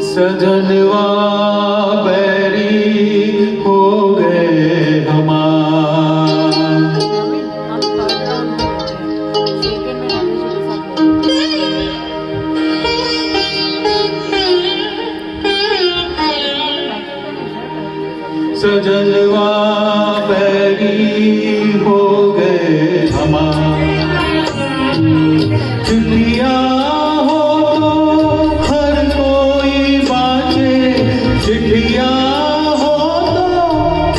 सजनवा बैरी हो गए हमार। सजनवा बैरी हो गए हमार। चिट्ठियां हो तो हर कोई बाँचे, चिट्ठियां हो तो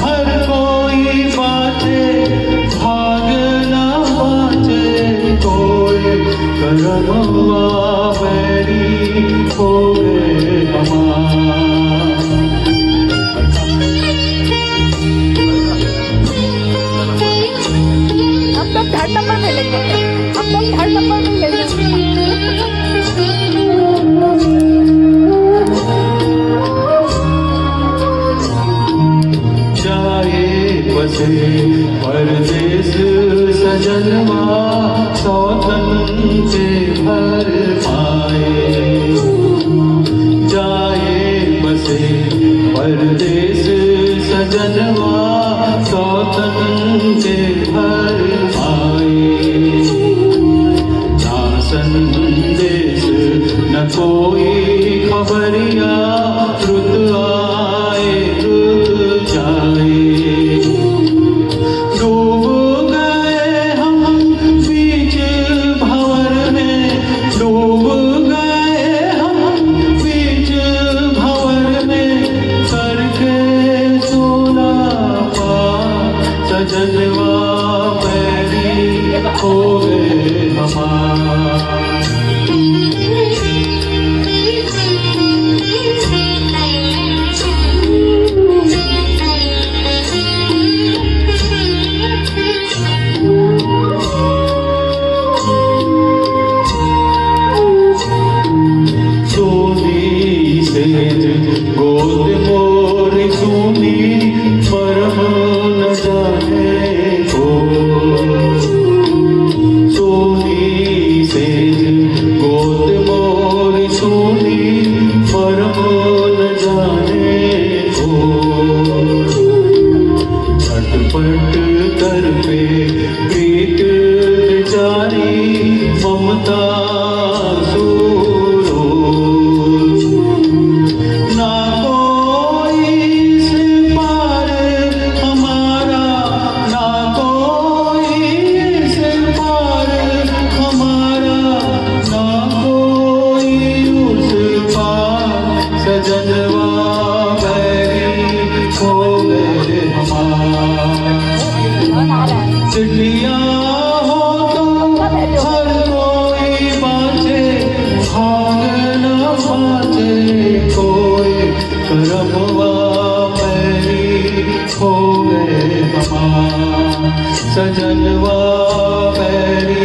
हर कोई बाँचे, भाग न बाँचे कोई। करमवा बैरी हो गए हमार। थर्ड नंबर में लेंगे, अब तो थर्ड नंबर में ले जाए बसे परदेस सजनवा, सौतन के घर पाए। जाए बसे परदेस सजनवा, सौतन के घर ना संदेश न कोई खबरिया, रुत आए रुत जाए। डूब गए हम बीच भंवर में, डूब गए हम बीच भंवर में, करके सोना पार। सजनवा बैरी हो गए हमार। सोनी सेज गोद मोर सुनी, परम न जाने को। सोनी सेज गोद मोर सुनी, परम न जाने को। झटपट कर पे प्रीत बेचारी, ममता सजनवा बैरी हो गए हमार। चिट्ठियां हो तो हर कोई बाँचे, भाग न बाँचे कोई। करमवा बैरी हो गए हमार। सजनवा बैरी